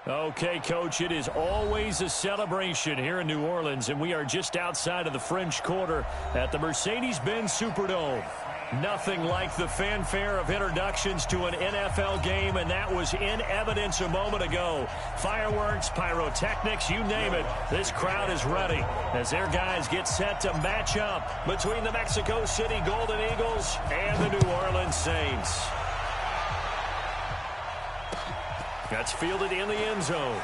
Okay, Coach, it is always a celebration here in New Orleans, and we are just outside of the French Quarter at the Mercedes-Benz Superdome. Nothing like the fanfare of introductions to an NFL game, and that was in evidence a moment ago. Fireworks, pyrotechnics, you name it. This crowd is ready as their guys get set to match up between the Mexico City Golden Eagles and the New Orleans Saints. That's fielded in the end zone.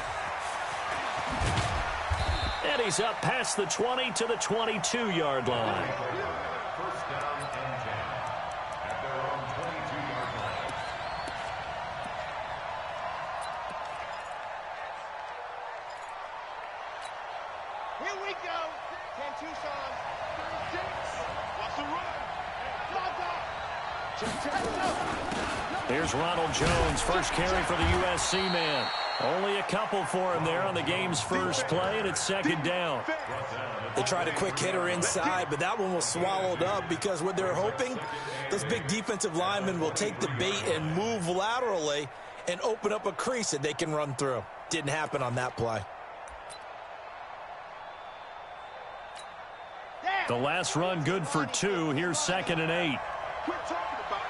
And he's up past the 20 to the 22-yard line. First down and 10 at their own 22-yard line. Here we go. 10 Tucson. 36. What's the run? Here's Ronald Jones, first carry for the USC man. Only a couple for him there on the game's first play, and it's second down. They tried a quick hitter inside, but that one was swallowed up because what they're hoping, those big defensive linemen will take the bait and move laterally and open up a crease that they can run through. Didn't happen on that play. The last run good for 2. Here's 2nd and 8. Quit talking about it.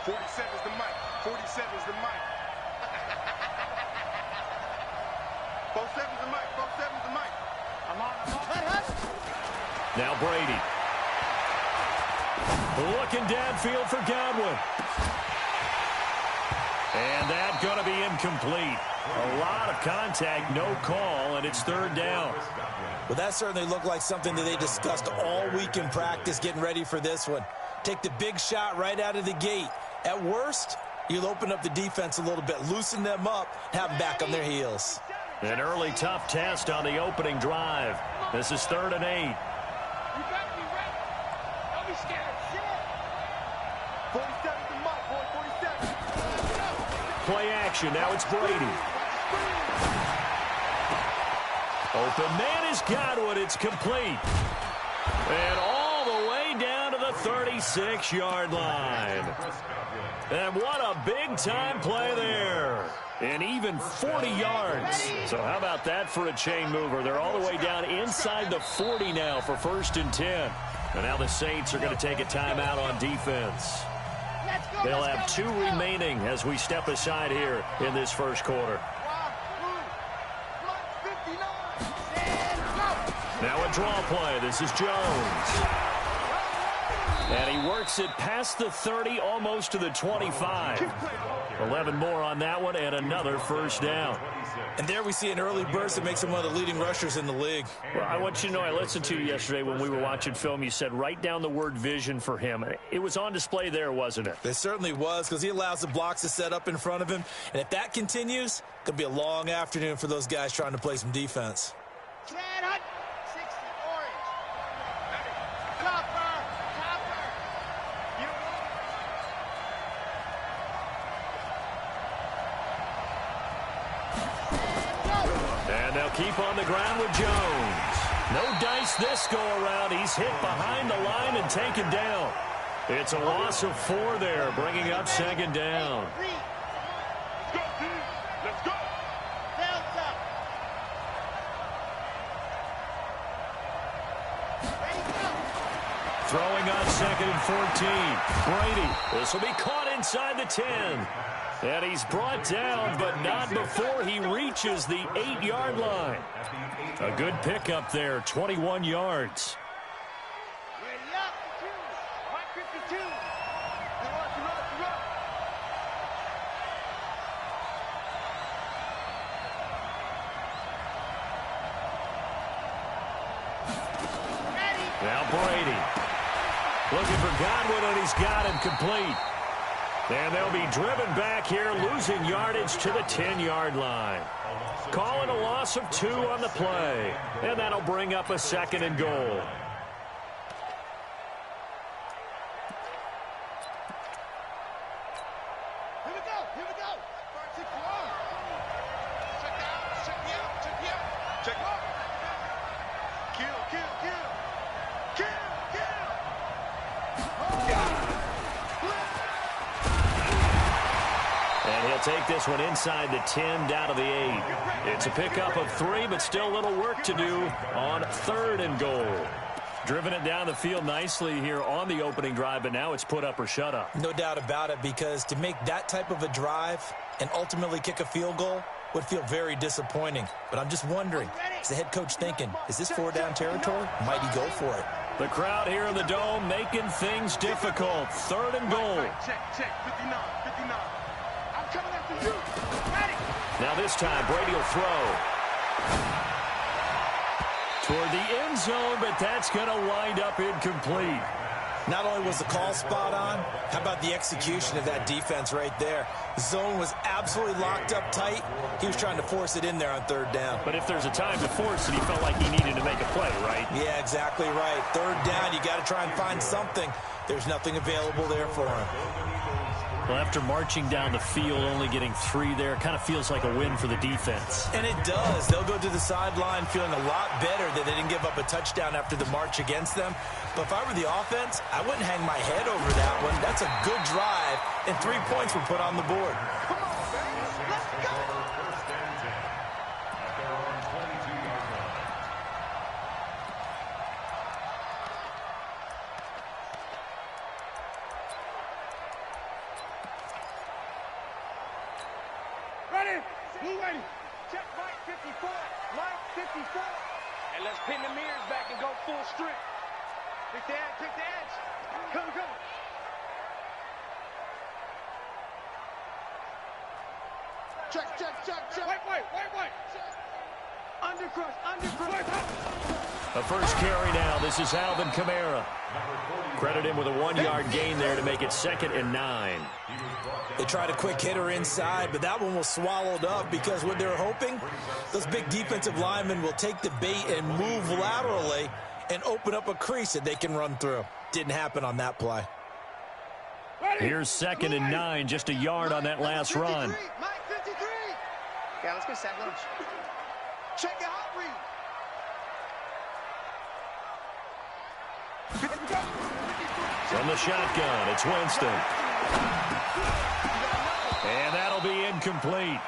47's the mic. 47's the mic. 47's the mic. 47's the mic. I'm on. Now Brady. Looking downfield for Godwin. And that's going to be incomplete. A lot of contact, no call, and it's third down. Well, that certainly looked like something that they discussed all week in practice getting ready for this one. Take the big shot right out of the gate. At worst, you'll open up the defense a little bit, loosen them up, have them back on their heels. An early tough test on the opening drive. This is 3rd and 8. You better be ready. Don't be scared. 47's the mic, boy. 47. Play action. Now it's Brady. Open man is Godwin. It's complete. And all the way down to the 36-yard line. And what a big-time play there. And even 40 yards. So how about that for a chain mover? They're all the way down inside the 40 now for 1st and 10. And now the Saints are going to take a timeout on defense. They'll have 2 remaining as we step aside here in this first quarter. Now a draw play. This is Jones. And he works it past the 30, almost to the 25. 11 more on that one, and another first down. And there we see an early burst that makes him one of the leading rushers in the league. Well, I want you to know, I listened to you yesterday when we were watching film. You said write down the word vision for him. It was on display there, wasn't it? It certainly was, because he allows the blocks to set up in front of him. And if that continues, it could be a long afternoon for those guys trying to play some defense. Keep on the ground with Jones. No dice this go-around. He's hit behind the line and taken down. It's a loss of 4 there, bringing up 2nd down. Let's go. Throwing on 2nd and 14. Brady. This will be caught inside the 10. And he's brought down, but not before he reaches the 8-yard line. A good pickup there, 21 yards. Now Brady. Looking for Godwin, and he's got him complete. And they'll be driven back here, losing yardage to the 10-yard line. Calling a loss of 2 on the play. And that'll bring up a 2nd and goal. Here we go. Here we go. Check out. Check me out. Check me out. Check me out. Kill, kill, kill. Kill, kill. Oh. And he'll take this one inside the 10, down to the 8. It's a pickup of 3, but still a little work to do on 3rd and goal. Driven it down the field nicely here on the opening drive, but now it's put up or shut up. No doubt about it, because to make that type of a drive and ultimately kick a field goal would feel very disappointing. But I'm just wondering, is the head coach thinking, is this 4-down territory? Might he go for it? The crowd here in the Dome making things difficult. 3rd and goal. Check, 59, 59. I'm coming after you. Ready. Now this time, Brady will throw toward the end zone, but that's going to wind up incomplete. Not only was the call spot on, how about the execution of that defense right there? The zone was absolutely locked up tight. He was trying to force it in there on 3rd down. But if there's a time to force it, he felt like he needed to make a play, right? Yeah, exactly right. 3rd down, you got to try and find something. There's nothing available there for him. Well, after marching down the field, only getting 3 there, kind of feels like a win for the defense. And it does. They'll go to the sideline feeling a lot better that they didn't give up a touchdown after the march against them. But if I were the offense, I wouldn't hang my head over that one. That's a good drive, and 3 points were put on the board. Come on, baby. Let's go. First and 10 at their own 22-yard line. Ready. Blue ready. Check Mike 54. Mike 54. And let's pin the mirrors back and go full strength. Pick the edge. Pick the edge. Come. Check. Wait. Undercrush. A first carry now. This is Alvin Kamara. Credit him with a 1-yard gain there to make it 2nd and 9. They tried a quick hitter inside, but that one was swallowed up because what they're hoping, those big defensive linemen will take the bait and move laterally and open up a crease that they can run through. Didn't happen on that play. Here's 2nd and 9, just a yard on that last run. Mike 53. Yeah, let's go sack lunch. Check the hot read. From the shotgun, it's Winston. And that'll be incomplete.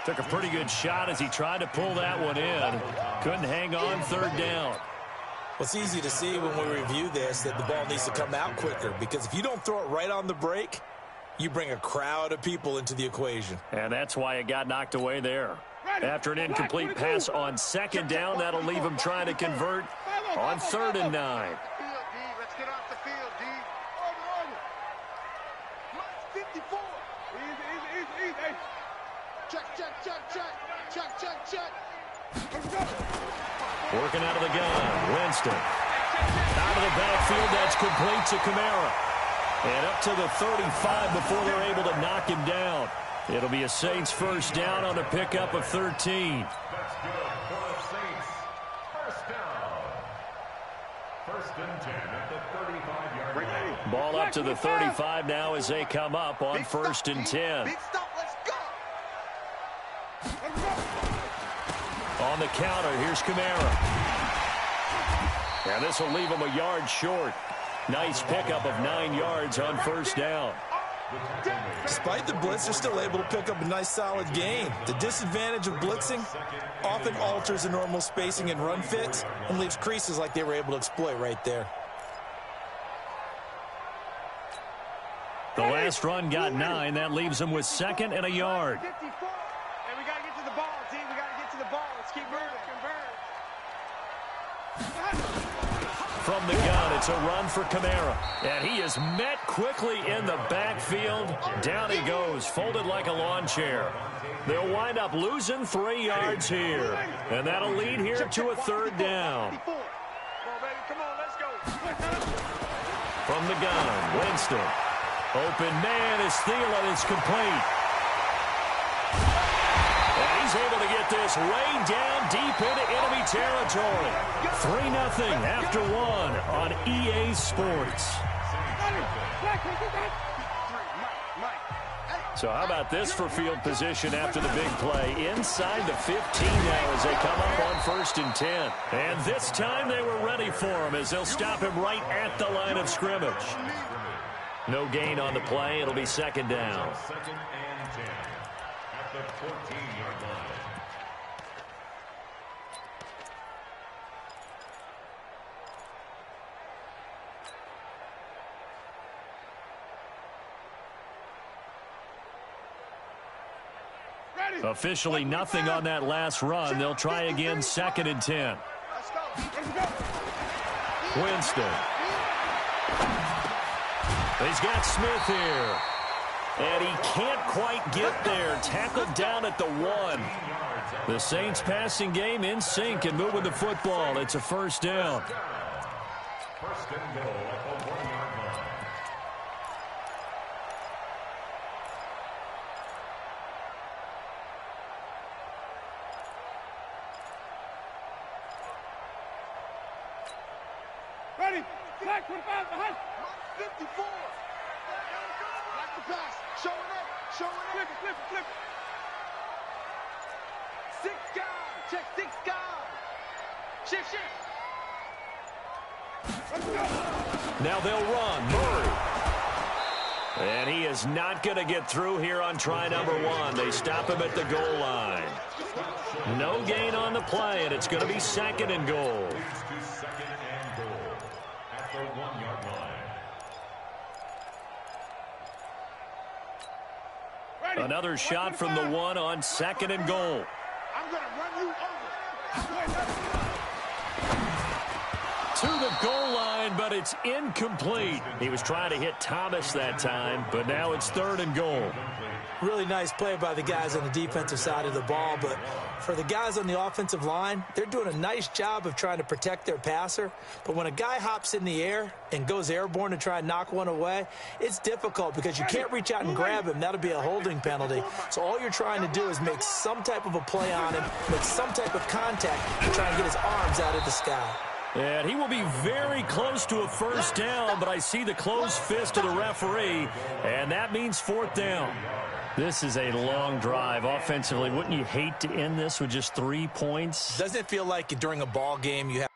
Took a pretty good shot as he tried to pull that one in. Couldn't hang on 3rd down. Well, it's easy to see when we review this that the ball needs to come out quicker, because if you don't throw it right on the break, you bring a crowd of people into the equation. And that's why it got knocked away there. After an incomplete pass on 2nd down, that'll leave him trying to convert on 3rd and 9. Let's get off the field, D. Over. Mike 54. Easy. Check. Working out of the gun, Winston. Out of the backfield, that's complete to Kamara. And up to the 35 before they're able to knock him down. It'll be a Saints first down on a pickup of 13. That's good for the Saints. First down. 1st and 10 at the 35-yard line. Ball up to the 35 now as they come up on 1st and 10. Big stop, let's go. On the counter, here's Kamara. And this will leave him a yard short. Nice pickup of 9 yards on 1st down. Despite the blitz, they're still able to pick up a nice solid gain. The disadvantage of blitzing often alters the normal spacing and run fits and leaves creases like they were able to exploit right there. The last run got 9. That leaves them with 2nd and a yard. And we got to get to the ball, team. We got to get to the ball. Let's keep moving. From the gun, it's a run for Kamara. And he is met quickly in the backfield. Down he goes, folded like a lawn chair. They'll wind up losing 3 yards here. And that'll lead here to a 3rd down. Come on, let's go. From the gun, Winston. Open man is Thielen. It's complete. And he's able to get this way down deep into enemy territory. 3-0 after 1 on EA Sports. So how about this for field position after the big play? Inside the 15 now as they come up on 1st and 10. And this time they were ready for him as they'll stop him right at the line of scrimmage. No gain on the play. It'll be 2nd down. 2nd and 10. the 14-yard line. Officially nothing on that last run. They'll try again, 2nd and 10. Winston. He's got Smith here. And he can't quite get there. Tackled down at the 1. The Saints passing game in sync and moving the football. It's a first down. First and goal at the 1-yard line. Ready? Flag 25 behind. 54. Like the pass. Showing up. Showing up. Flip it, flip it, flip it. 6 guys. Check 6 guys. Shift, shift. Let's go. Now they'll run. Murray. And he is not going to get through here on try number 1. They stop him at the goal line. No gain on the play, and it's going to be 2nd and goal. Second and goal at the 1-yard line. Another shot from the 1 on 2nd and goal. I'm going to run you over. To the goal line, but it's incomplete. He was trying to hit Thomas that time, but now it's 3rd and goal. Really nice play by the guys on the defensive side of the ball, but for the guys on the offensive line, they're doing a nice job of trying to protect their passer. But when a guy hops in the air and goes airborne to try and knock one away, it's difficult because you can't reach out and grab him. That'll be a holding penalty. So all you're trying to do is make some type of a play on him, make some type of contact, and try and get his arms out of the sky. And he will be very close to a first down, but I see the closed fist of the referee, and that means 4th down. This is a long drive offensively. Wouldn't you hate to end this with just 3 points? Doesn't it feel like during a ball game you have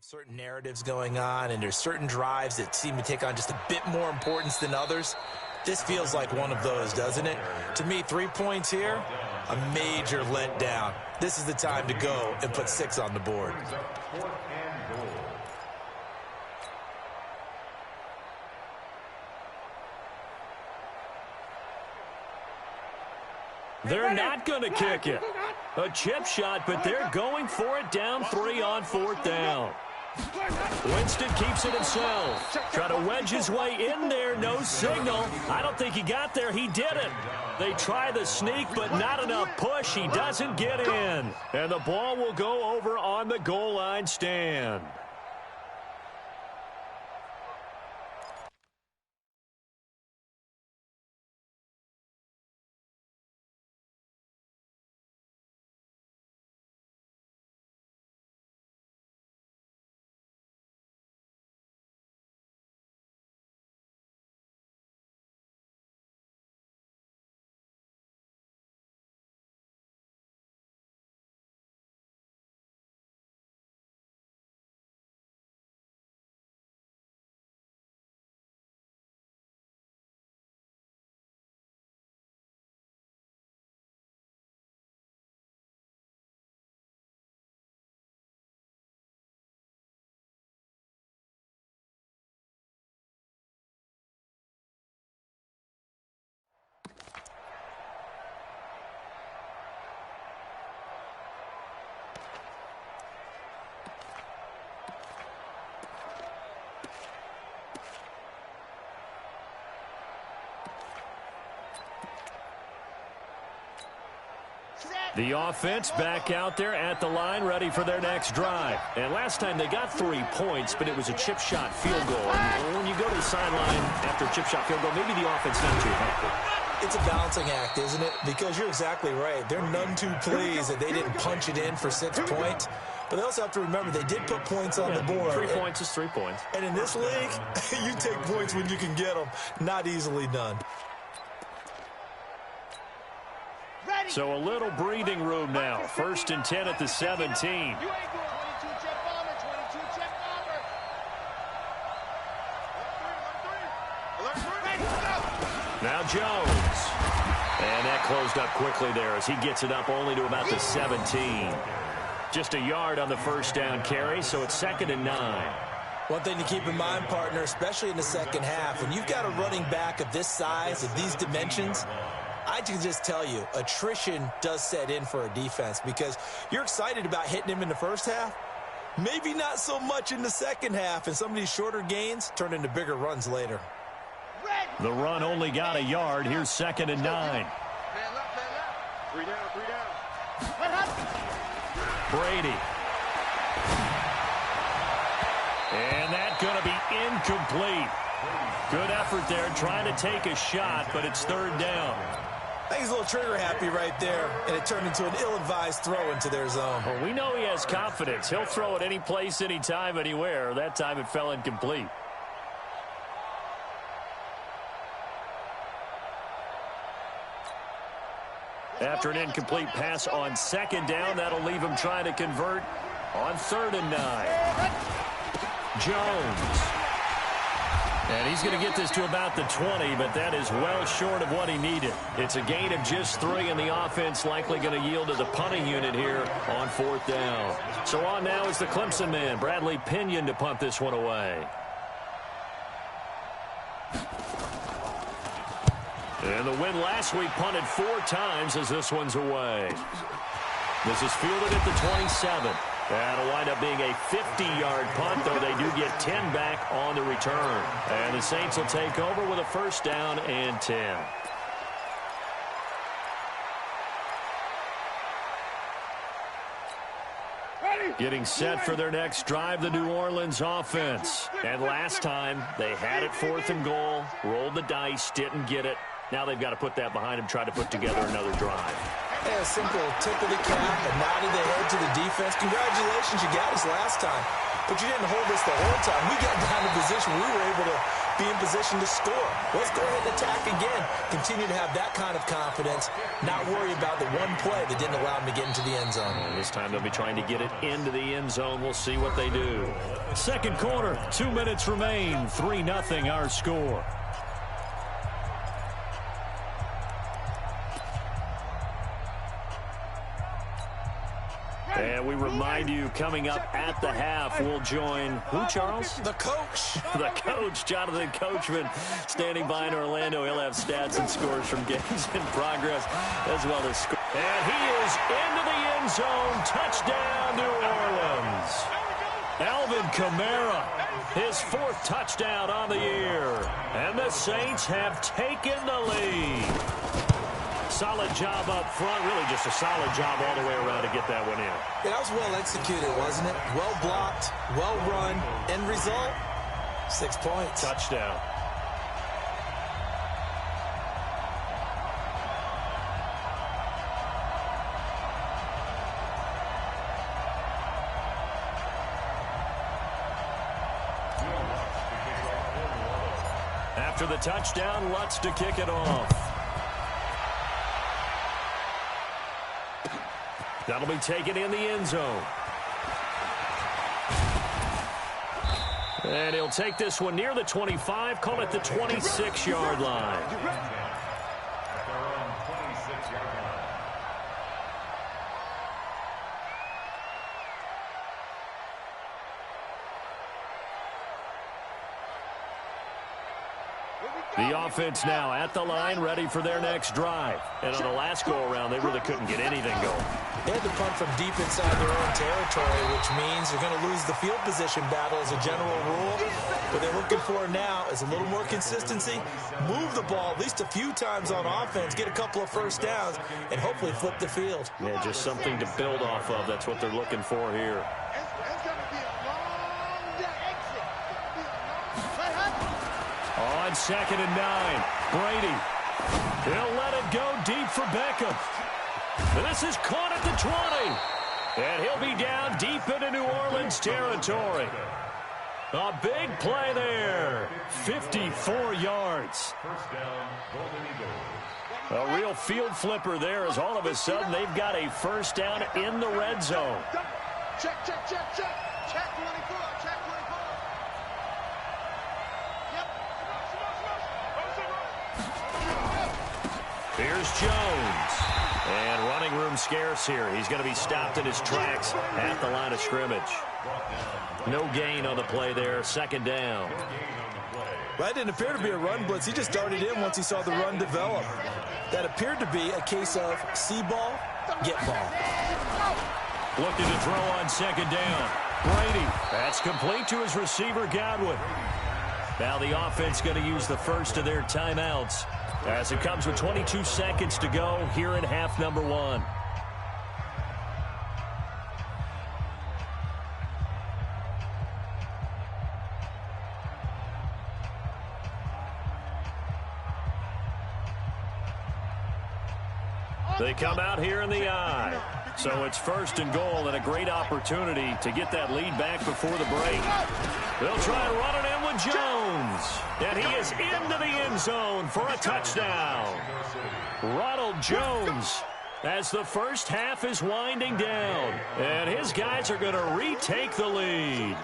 certain narratives going on, and there's certain drives that seem to take on just a bit more importance than others? This feels like one of those, doesn't it? To me, 3 points here, a major letdown. This is the time to go and put 6 on the board. They're not going to kick it. A chip shot, but they're going for it down 3 on 4th down. Winston keeps it himself. Try to wedge his way in there. No signal. I don't think he got there. He didn't. They try the sneak, but not enough push. He doesn't get in. And the ball will go over on the goal line stand. The offense back out there at the line, ready for their next drive. And last time they got 3 points, but it was a chip shot field goal. And when you go to the sideline after a chip shot field goal, maybe the offense not too happy. It's a balancing act, isn't it? Because you're exactly right. They're none too pleased that they didn't punch it in for 6 points. But they also have to remember they did put points on the board. 3 points is 3 points. And in this league, you take points when you can get them. Not easily done. So a little breathing room now. 1st and 10 at the 17. You ain't going 22 check bomber, 22 check bomber. Alert 3. Now Jones. And that closed up quickly there as he gets it up only to about the 17. Just a yard on the first down carry, so it's 2nd and 9. One thing to keep in mind, partner, especially in the second half, when you've got a running back of this size, of these dimensions, I can just tell you, attrition does set in for a defense because you're excited about hitting him in the first half. Maybe not so much in the second half, and some of these shorter gains turn into bigger runs later. The run only got a yard. Here's 2nd and 9. Man left, man left. 3 down, 3 down. Brady. And that's going to be incomplete. Good effort there trying to take a shot, but it's 3rd down. I think he's a little trigger happy right there, and it turned into an ill-advised throw into their zone. Well, we know he has confidence. He'll throw it any place, anytime, anywhere. That time it fell incomplete. After an incomplete pass on 2nd down, that'll leave him trying to convert on 3rd and 9. Jones. And he's going to get this to about the 20, but that is well short of what he needed. It's a gain of just 3, and the offense likely going to yield to the punting unit here on 4th down. So on now is the Clemson man, Bradley Pinion, to punt this one away. And the win last week punted 4 times as this one's away. This is fielded at the 27. That'll wind up being a 50-yard punt, though they do get 10 back on the return. And the Saints will take over with a 1st down and 10. Getting set for their next drive, the New Orleans offense. And last time, they had it 4th and goal, rolled the dice, didn't get it. Now they've got to put that behind them, try to put together another drive. Yeah, a simple tip of the cap, a nod of the head to the defense. Congratulations, you got us last time. But you didn't hold us the whole time. We got down in position. We were able to be in position to score. Let's go ahead and attack again. Continue to have that kind of confidence, not worry about the one play that didn't allow them to get into the end zone. And this time they'll be trying to get it into the end zone. We'll see what they do. Second quarter, 2 minutes remain. 3-0 our score. And we remind you, coming up at the half, we'll join who, Charles? The coach. The coach, Jonathan Coachman, standing by in Orlando. He'll have stats and scores from games in progress, as well as scores. And he is into the end zone. Touchdown, New Orleans. Alvin Kamara, his 4th touchdown on the year. And the Saints have taken the lead. Solid job up front, really just a solid job all the way around to get that one in. Yeah, that was well executed, wasn't it? Well blocked, well run. End result, 6 points. Touchdown. After the touchdown, Lutz to kick it off. That'll be taken in the end zone. And he'll take this one near the 25, call it the 26-yard line. The offense now at the line, ready for their next drive. And on the last go-around, they really couldn't get anything going. They had to punt from deep inside their own territory, which means they're going to lose the field position battle as a general rule. What they're looking for now is a little more consistency, move the ball at least a few times on offense, get a couple of first downs, and hopefully flip the field. Yeah, just something to build off of. That's what they're looking for here. It's going to be a long exit. On 2nd and 9, Brady. He'll let it go deep for Beckham. And this is caught at the 20. And he'll be down deep into New Orleans territory. A big play there. 54 yards. A real field flipper there as all of a sudden they've got a first down in the red zone. Check, check, check, check. Check 24, check 24. Yep. Here's Jones. And running room scarce here. He's going to be stopped in his tracks at the line of scrimmage. No gain on the play there. Second down. Well, that didn't appear to be a run blitz. He just darted in once he saw the run develop. That appeared to be a case of see ball, get ball. Looking to throw on second down. Brady. That's complete to his receiver, Godwin. Now the offense going to use the first of their timeouts as it comes with 22 seconds to go here in half number one. They come out here in the I. So it's first and goal and a great opportunity to get that lead back before the break. They'll try and run it in with Jones. And he is into the end zone for a touchdown. Ronald Jones as the first half is winding down. And his guys are going to retake the lead.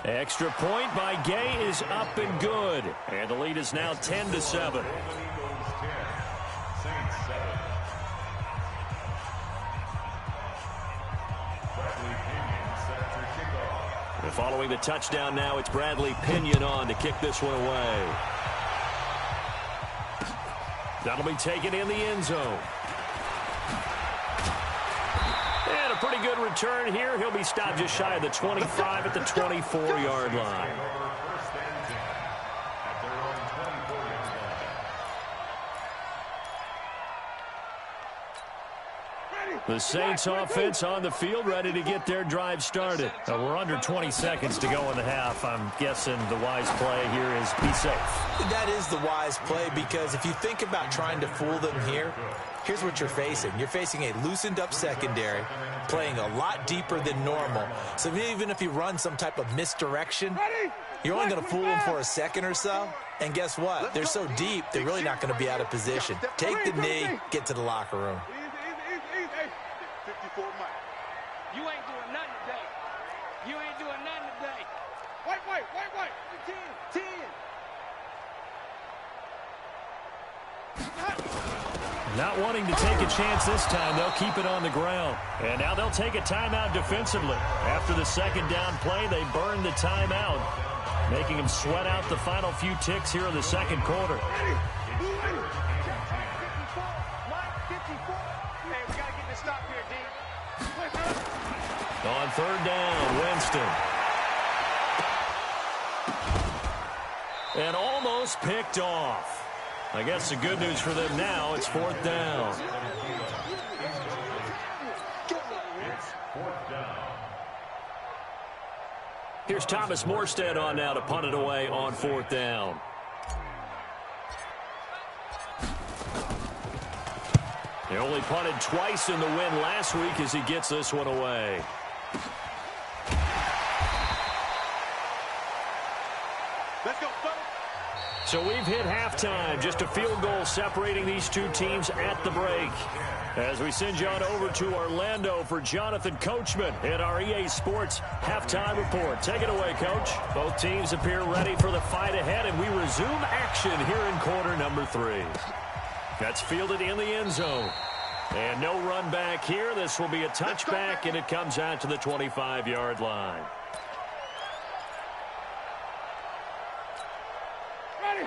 Extra point by Gay is up and good. And the lead is now 10-7. And following the touchdown now, it's Bradley Pinion on to kick this one away. That'll be taken in the end zone. And a pretty good return here. He'll be stopped just shy of the 25 at the 24-yard line. The Saints offense on the field, ready to get their drive started. We're under 20 seconds to go in the half. I'm guessing the wise play here is be safe. That is the wise play, because if you think about trying to fool them here, here's what you're facing. You're facing a loosened up secondary, playing a lot deeper than normal. So even if you run some type of misdirection, you're only going to fool them for a second or so. And guess what? They're so deep, they're really not going to be out of position. Take the knee, get to the locker room. You ain't doing nothing today. You ain't doing nothing today. White. 10. Not wanting to take a chance this time, they'll keep it on the ground. And now they'll take a timeout defensively. After the second down play, they burn the timeout, making them sweat out the final few ticks here in the second quarter. Hey, we got to get this stop here, D. On third down, Winston. And almost picked off. I guess the good news for them now, it's fourth down. Here's Thomas Morstead on now to punt it away on fourth down. He only punted twice in the win last week as he gets this one away. Let's go, fellas. So we've hit halftime. Just a field goal separating these two teams at the break. As we send you on over to Orlando for Jonathan Coachman in our EA Sports Halftime Report. Take it away, Coach. Both teams appear ready for the fight ahead, and we resume action here in quarter number 3. That's fielded in the end zone. And no run back here. This will be a touchback, and it comes out to the 25-yard line.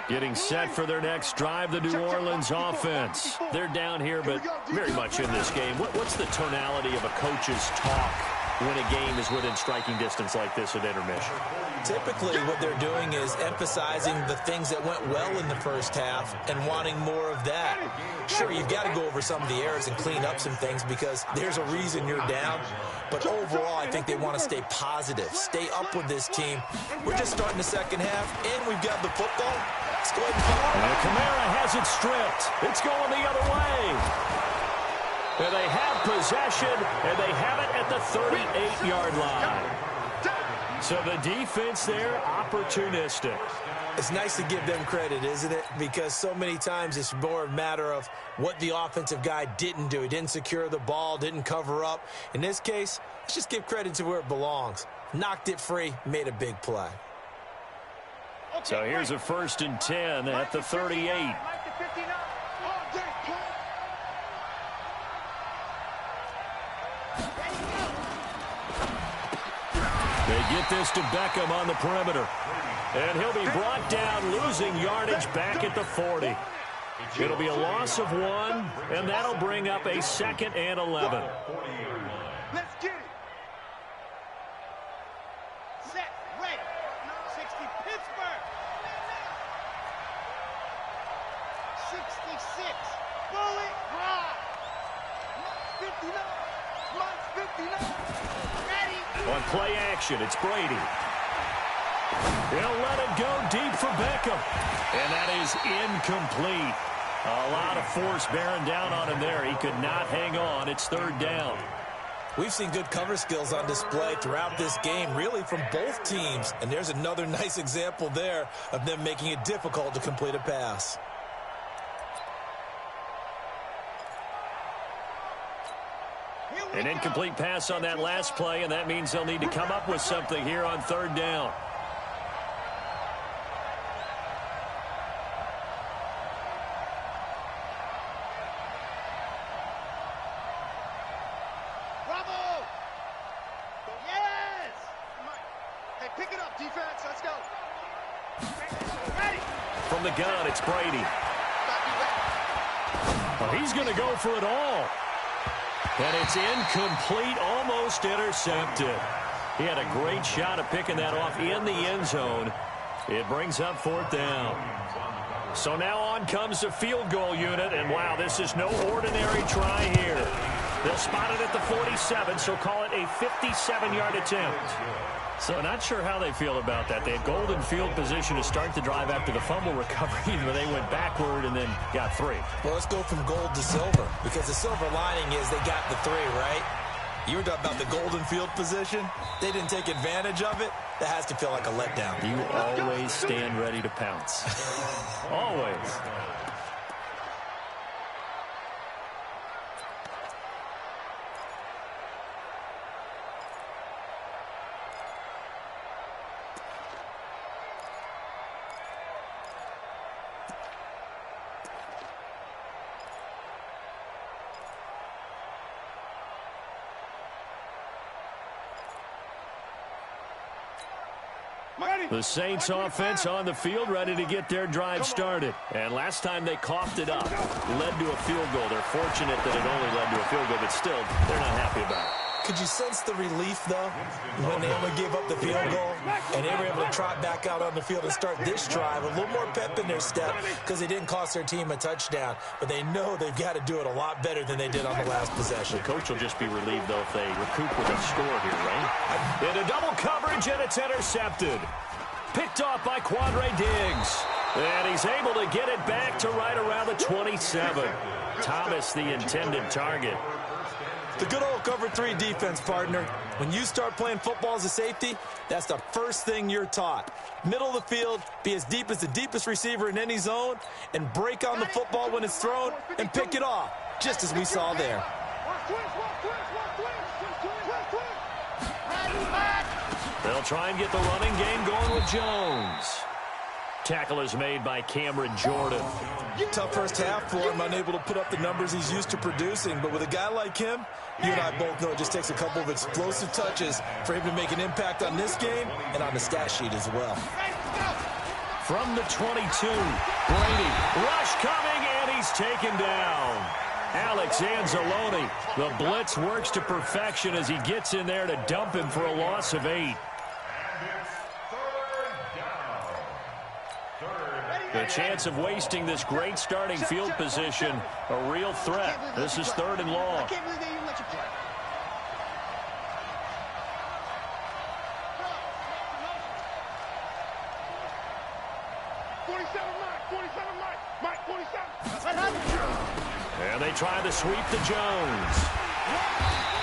Getting set for their next drive, the New Orleans offense. They're down here, but very much in this game. What's the tonality of a coach's talk when a game is within striking distance like this at intermission? Typically, what they're doing is emphasizing the things that went well in the first half and wanting more of that. Sure, you've got to go over some of the errors and clean up some things because there's a reason you're down. But overall, I think they want to stay positive, stay up with this team. We're just starting the second half, and we've got the football. Let's go ahead and fire. And Kamara has it stripped. It's going the other way. And they have possession, and they have it at the 38-yard line. So the defense there, opportunistic. It's nice to give them credit, isn't it? Because so many times it's more a matter of what the offensive guy didn't do. He didn't secure the ball, didn't cover up. In this case, let's just give credit to where it belongs. Knocked it free, made a big play. So here's a 1st and 10 at the 38. They get this to Beckham on the perimeter. And he'll be brought down, losing yardage back at the 40. It'll be a loss of 1, and that'll bring up a 2nd and 11. Let's get it. Set, ready. 60 Pittsburgh. 66. Bullet ride. 59. Mike 59. Ready. On play action, it's Brady. He'll let it go deep for Beckham. And that is incomplete. A lot of force bearing down on him there. He could not hang on. It's 3rd down. We've seen good cover skills on display throughout this game, really from both teams. And there's another nice example there of them making it difficult to complete a pass. An incomplete pass on that last play, and that means they'll need to come up with something here on 3rd down. Bravo! Yes! Hey, pick it up, defense. Let's go. Ready! From the gun, it's Brady. Oh, he's going to go for it all. And it's incomplete, almost intercepted. He had a great shot at picking that off in the end zone. It brings up 4th down. So now on comes the field goal unit, and wow, this is no ordinary try here. They'll spot it at the 47, so call it a 57-yard attempt. So not sure how they feel about that. They had golden field position to start the drive after the fumble recovery, where they went backward and then got 3. Well, let's go from gold to silver, because the silver lining is they got the 3, right? You were talking about the golden field position. They didn't take advantage of it. That has to feel like a letdown. You always stand ready to pounce. Always. The Saints offense on the field, ready to get their drive started. And last time they coughed it up, led to a field goal. They're fortunate that it only led to a field goal, but still, they're not happy about it. Could you sense the relief, though, when they only gave up the field goal and they were able to trot back out on the field and start this drive? A little more pep in their step because they didn't cost their team a touchdown, but they know they've got to do it a lot better than they did on the last possession. The coach will just be relieved, though, if they recoup with a score here, right? Into double coverage, and it's intercepted. Picked off by Quandre Diggs. And he's able to get it back to right around the 27. Thomas, the intended target. The good old cover 3 defense, partner. When you start playing football as a safety, that's the first thing you're taught. Middle of the field, be as deep as the deepest receiver in any zone, and break on the football when it's thrown and pick it off, just as we saw there. They'll try and get the running game going with Jones. Tackle is made by Cameron Jordan. Tough first half for him, unable to put up the numbers he's used to producing. But with a guy like him, you and I both know it just takes a couple of explosive touches for him to make an impact on this game and on the stat sheet as well. From the 22, Brady. Rush coming, and he's taken down. Alex Anzalone. The blitz works to perfection as he gets in there to dump him for a loss of 8. The chance of wasting this great starting field position, a real threat. This is 3rd and long. I can't believe they even let you play. And they try to sweep to Jones.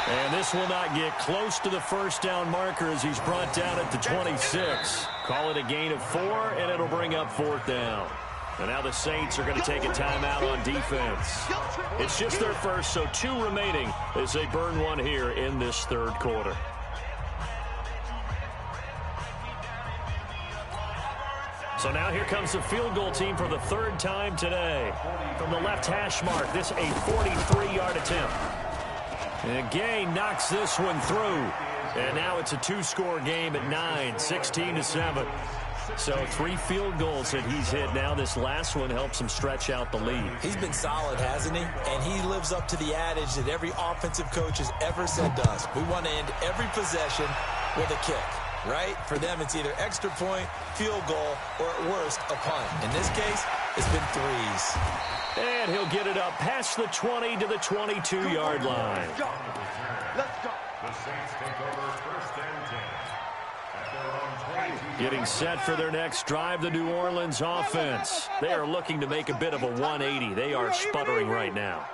And this will not get close to the first down marker as he's brought down at the 26. Call it a gain of 4, and it'll bring up 4th down. And now the Saints are going to take a timeout on defense. It's just their first, so 2 remaining as they burn one here in this 3rd quarter. So now here comes the field goal team for the third time today. From the left hash mark, this a 43-yard attempt. And Gay knocks this one through. And now it's a two-score game at 9, 16-7. So 3 field goals that he's hit now. This last one helps him stretch out the lead. He's been solid, hasn't he? And he lives up to the adage that every offensive coach has ever said to us. We want to end every possession with a kick, right? For them, it's either extra point, field goal, or at worst, a punt. In this case, it's been 3s. And he'll get it up past the 20 to the 22-yard line. Let's go. Let's go. The Saints take over first and 10. At their own 22. Getting set for their next drive, the New Orleans offense. They are looking to make a bit of a 180. They are sputtering right now.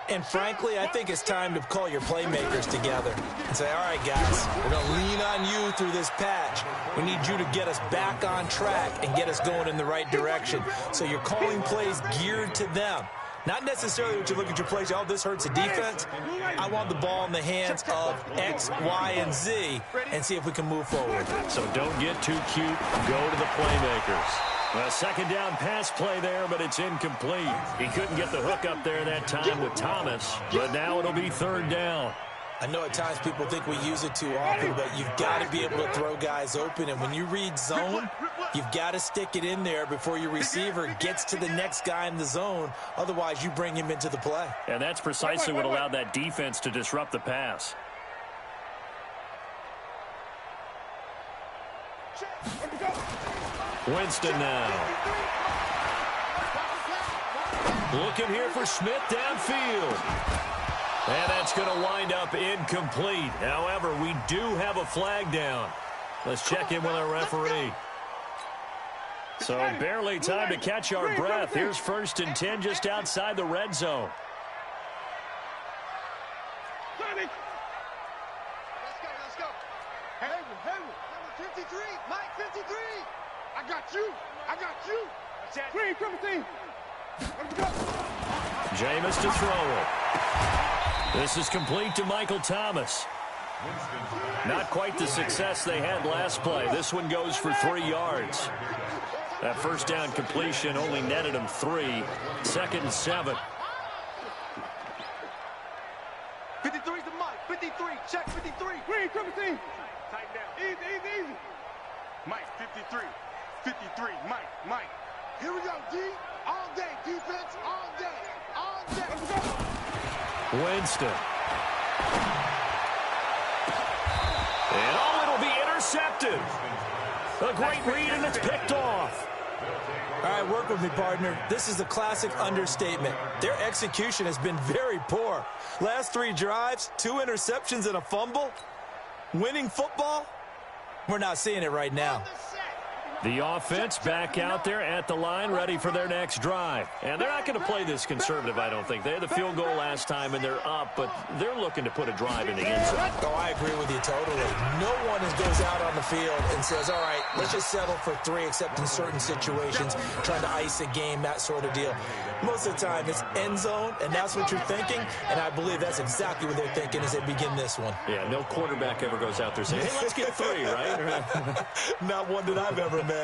And frankly, I think it's time to call your playmakers together and say, all right, guys, we're going to lean on you through this patch. We need you to get us back on track and get us going in the right direction. So you're calling plays geared to them. Not necessarily what you look at your plays, oh, this hurts the defense. I want the ball in the hands of X, Y, and Z and see if we can move forward. So don't get too cute. Go to the playmakers. A second down pass play there, but it's incomplete. He couldn't get the hook up there that time with Thomas, but now it'll be third down. I know at times people think we use it too often, but you've got to be able to throw guys open. And when you read zone, you've got to stick it in there before your receiver gets to the next guy in the zone. Otherwise, you bring him into the play. And that's precisely what allowed that defense to disrupt the pass. Winston now. Looking here for Smith downfield. And that's going to wind up incomplete. However, we do have a flag down. Let's check in with our referee. So barely time to catch our breath. Here's first and 10 just outside the red zone. Let's go. Hey, 53, Mike, 53. I got you. Green, triple team. Let's go. Jameis to throw it. This is complete to Michael Thomas. Not quite the success they had last play. This one goes for 3 yards. That first down completion only netted him 3. Second and 7. 53 to Mike. 53. Check 53. Green, triple team. Tight down. Easy. Mike, 53. 53. Mike. Here we go, D. All day. Defense, all day. Let's go. Winston. And it'll be intercepted. A great read, and it's picked off. All right, work with me, partner. This is a classic understatement. Their execution has been very poor. Last 3 drives, 2 interceptions and a fumble. Winning football? We're not seeing it right now. The offense back out there at the line, ready for their next drive. And they're not going to play this conservative, I don't think. They had the field goal last time, and they're up, but they're looking to put a drive in the end zone. Oh, I agree with you totally. No one goes out on the field and says, all right, let's just settle for 3, except in certain situations, trying to ice a game, that sort of deal. Most of the time, it's end zone, and that's what you're thinking, and I believe that's exactly what they're thinking as they begin this one. Yeah, no quarterback ever goes out there saying, hey, let's get 3, right? Not one that I've ever met.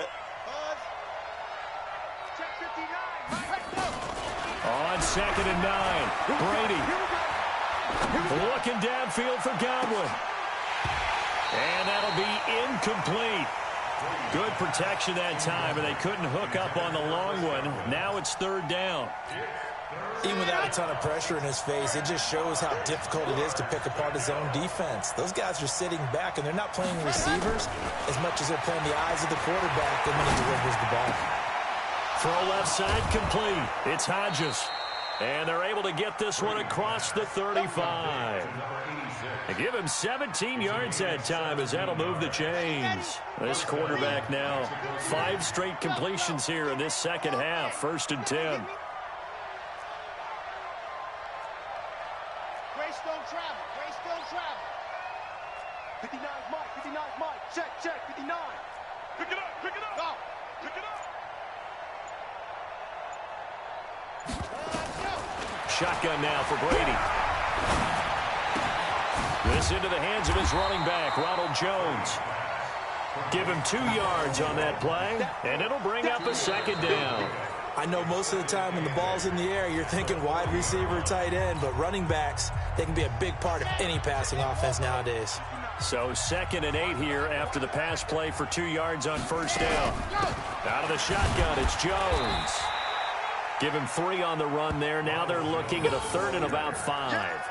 On second and 9, Brady looking downfield for Godwin. And that'll be incomplete. Good protection that time, and they couldn't hook up on the long one. Now it's third down. Even without a ton of pressure in his face, it just shows how difficult it is to pick apart his own defense. Those guys are sitting back, and they're not playing receivers as much as they're playing the eyes of the quarterback and when he delivers the ball. Throw left side complete. It's Hodges. And they're able to get this one across the 35. They give him 17 yards that time as that'll move the chains. This quarterback now 5 straight completions here in this second half. First and 10. Grace don't travel. 59 Mike. Check. 59. Pick it up. Go. Pick it up. Shotgun now for Brady. This into the hands of his running back, Ronald Jones. Give him 2 yards on that play, and it'll bring up a second down. I know most of the time when the ball's in the air, you're thinking wide receiver, tight end, but running backs, they can be a big part of any passing offense nowadays. So 2nd and 8 here after the pass play for 2 yards on first down. Out of the shotgun, it's Jones. Give him 3 on the run there. Now they're looking at a 3rd and about 5.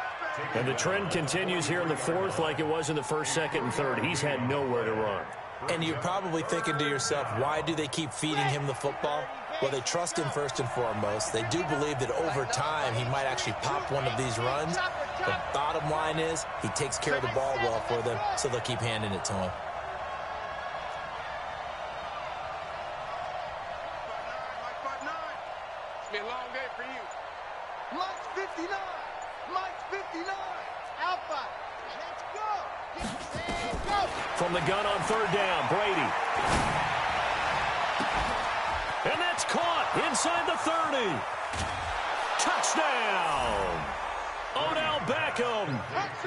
And the trend continues here in the 4th like it was in the 1st, 2nd, and 3rd. He's had nowhere to run. And you're probably thinking to yourself, why do they keep feeding him the football? Well, they trust him first and foremost. They do believe that over time he might actually pop one of these runs. The bottom line is he takes care of the ball well for them, so they'll keep handing it to him. It's been a long day for you. Mike's 59. Mike's 59. Alpha. Let's go. Let's go. From the gun on 3rd down, Brady. And that's caught inside the 30. Touchdown. Odell Beckham,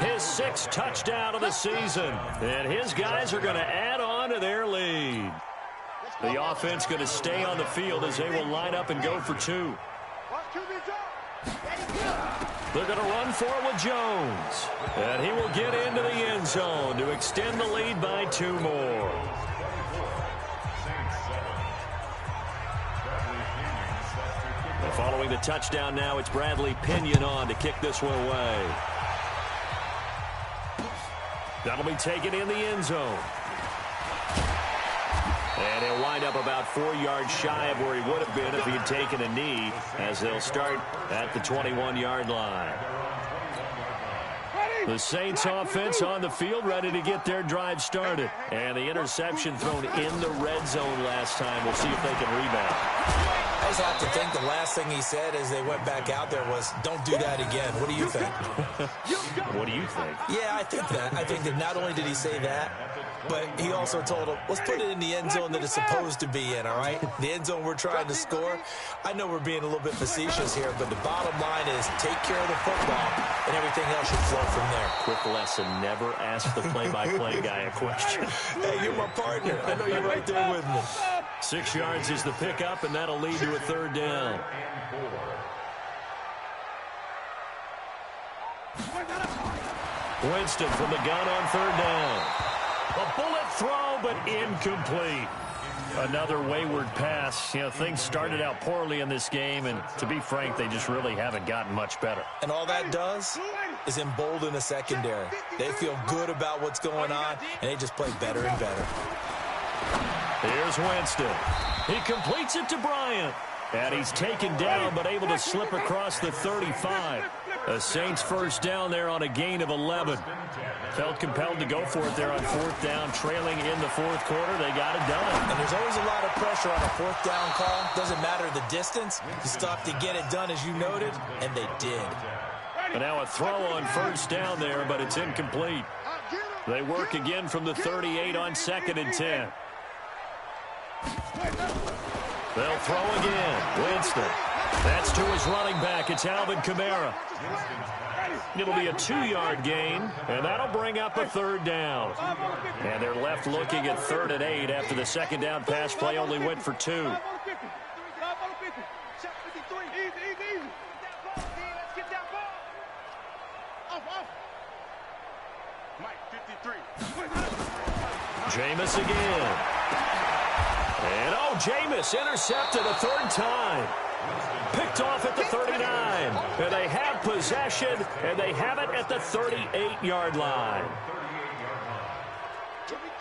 his 6th touchdown of the season. And his guys are going to add on to their lead. The offense going to stay on the field as they will line up and go for 2. They're going to run for it with Jones. And he will get into the end zone to extend the lead by 2 more. Following the touchdown now, it's Bradley Pinion on to kick this one away. That'll be taken in the end zone. And he'll wind up about 4 yards shy of where he would have been if he had taken a knee, as they'll start at the 21-yard line. The Saints offense on the field, ready to get their drive started. And the interception thrown in the red zone last time. We'll see if they can rebound. I just have to think the last thing he said as they went back out there was, don't do that again. What do you think? What do you think? Yeah, I think that. I think that not only did he say that, but he also told him, let's put it in the end zone that it's supposed to be in, all right? The end zone we're trying to score. I know we're being a little bit facetious here, but the bottom line is take care of the football, and everything else should flow from there. Quick lesson, never ask the play-by-play guy a question. Hey, you're my partner. I know you're right there with me. 6 yards is the pickup, and that'll lead to a 3rd down. Winston from the gun on 3rd down. A bullet throw, but incomplete. Another wayward pass. You know, things started out poorly in this game, and to be frank, they just really haven't gotten much better. And all that does is embolden the secondary. They feel good about what's going on, and they just play better and better. Here's Winston. He completes it to Bryant. And he's taken down, but able to slip across the 35. A Saints 1st down there on a gain of 11. Felt compelled to go for it there on 4th down, trailing in the 4th quarter. They got it done. And there's always a lot of pressure on a 4th down call. Doesn't matter the distance. You stop to get it done, as you noted, and they did. And now a throw on 1st down there, but it's incomplete. They work again from the 38 on 2nd and 10. They'll throw again. Winston. That's to his running back. It's Alvin Kamara. It'll be a 2-yard gain, and that'll bring up a 3rd down. And they're left looking at 3rd and 8 after the 2nd down pass play only went for 2. Jameis again. And, Jameis intercepted a 3rd time. Picked off at the 39. And they have possession, and they have it at the 38-yard line.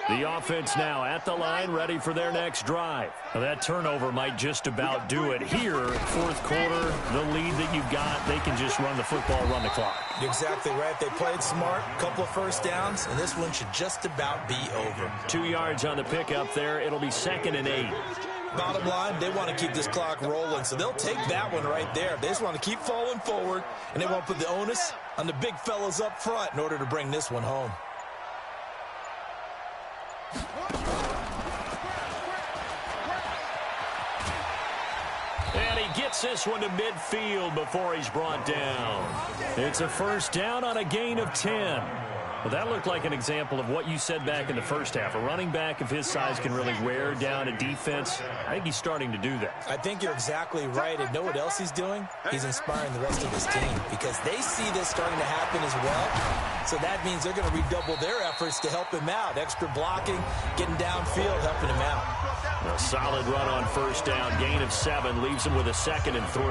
The offense now at the line, ready for their next drive. Now that turnover might just about do it here. 4th quarter, the lead that you've got, they can just run the football, run the clock. You're exactly right. They played smart, couple of 1st downs, and this one should just about be over. 2 yards on the pickup there. It'll be 2nd and 8. Bottom line, they want to keep this clock rolling, so they'll take that one right there. They just want to keep falling forward, and they won't put the onus on the big fellas up front in order to bring this one home. And he gets this one to midfield before he's brought down. It's a 1st down on a gain of 10. Well, that looked like an example of what you said back in the first half. A running back of his size can really wear down a defense. I think he's starting to do that. I think you're exactly right. And know what else he's doing? He's inspiring the rest of his team because they see this starting to happen as well. So that means they're going to redouble their efforts to help him out. Extra blocking, getting downfield, helping him out. A solid run on first down. Gain of 7 leaves him with a 2nd and 3.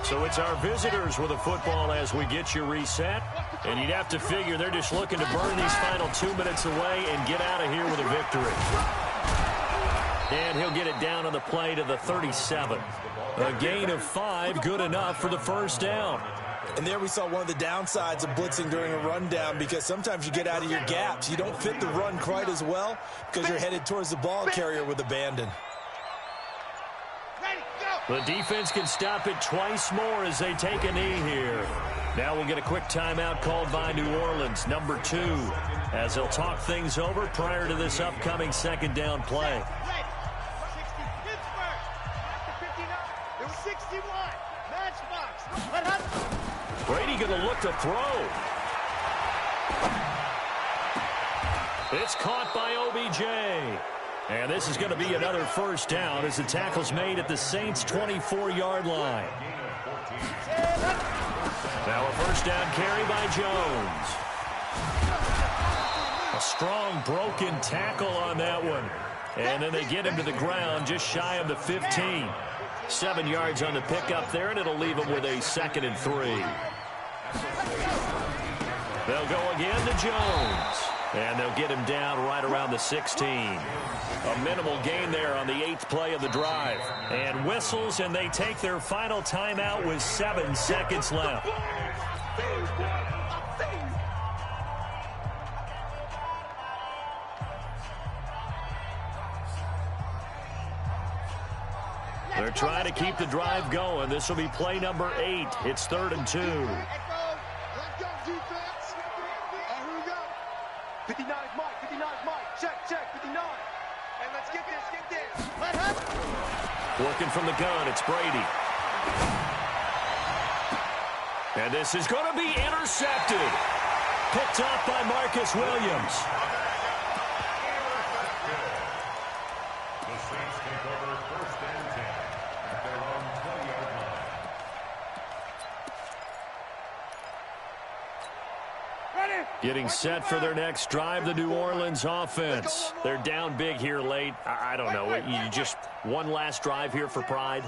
So it's our visitors with a football as we get you reset. And you'd have to figure they're just looking to burn these final 2 minutes away and get out of here with a victory. And he'll get it down on the play to the 37. A gain of 5, good enough for the first down. And there we saw one of the downsides of blitzing during a rundown because sometimes you get out of your gaps. You don't fit the run quite as well because you're headed towards the ball carrier with abandon. The defense can stop it twice more as they take a knee here. Now we'll get a quick timeout called by New Orleans, number 2, as they'll talk things over prior to this upcoming second down play. Brady going to look to throw. It's caught by OBJ. And this is going to be another first down as the tackle's made at the Saints' 24-yard line. Now a first down carry by Jones. A strong broken tackle on that one. And then they get him to the ground just shy of the 15. 7 yards on the pickup there, and it'll leave him with a 2nd and 3. They'll go again to Jones. And they'll get him down right around the 16. A minimal gain there on the 8th play of the drive. And whistles, and they take their final timeout with 7 seconds left. They're trying to keep the drive going. This will be play number 8. It's 3rd and 2. 59 is Mike, 59 is Mike. Check, 59. And let's get this. Working from the gun, it's Brady. And this is going to be intercepted. Picked off by Marcus Williams. The Saints take over 1st and 10 at their own 20-yard line. Getting set for their next drive, the New Orleans offense. They're down big here late. I don't know. You just one last drive here for pride?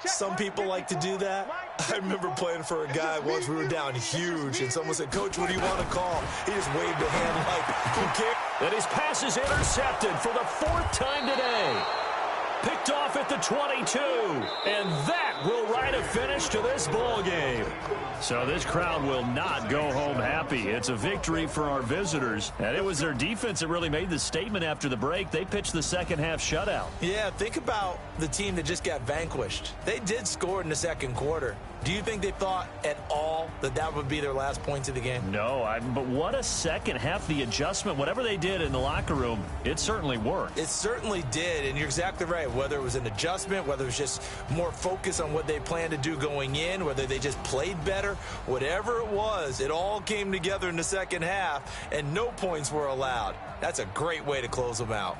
Some people like to do that. I remember playing for a guy once. We were down huge, and someone said, "Coach, what do you want to call?" He just waved a hand like, who cares? And his pass is intercepted for the 4th time today. Picked off at the 22. And that will write a finish to this ball game. So this crowd will not go home happy. It's a victory for our visitors. And it was their defense that really made the statement after the break. They pitched the second half shutout. Yeah, think about the team that just got vanquished. They did score in the second quarter. Do you think they thought at all that that would be their last points of the game? No, but what a second half. The adjustment, whatever they did in the locker room, it certainly worked. It certainly did, and you're exactly right. Whether it was an adjustment, whether it was just more focus on what they planned to do going in, whether they just played better, whatever it was, it all came together in the second half, and no points were allowed. That's a great way to close them out.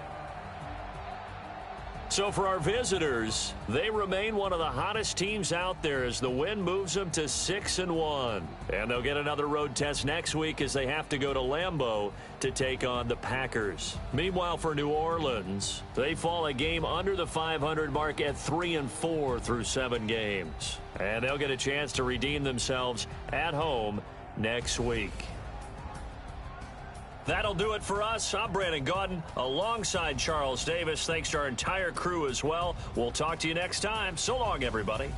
So for our visitors, they remain one of the hottest teams out there as the win moves them to 6-1. And they'll get another road test next week as they have to go to Lambeau to take on the Packers. Meanwhile, for New Orleans, they fall a game under the 500 mark at 3-4 through 7 games. And they'll get a chance to redeem themselves at home next week. That'll do it for us. I'm Brandon Gaudin alongside Charles Davis. Thanks to our entire crew as well. We'll talk to you next time. So long, everybody.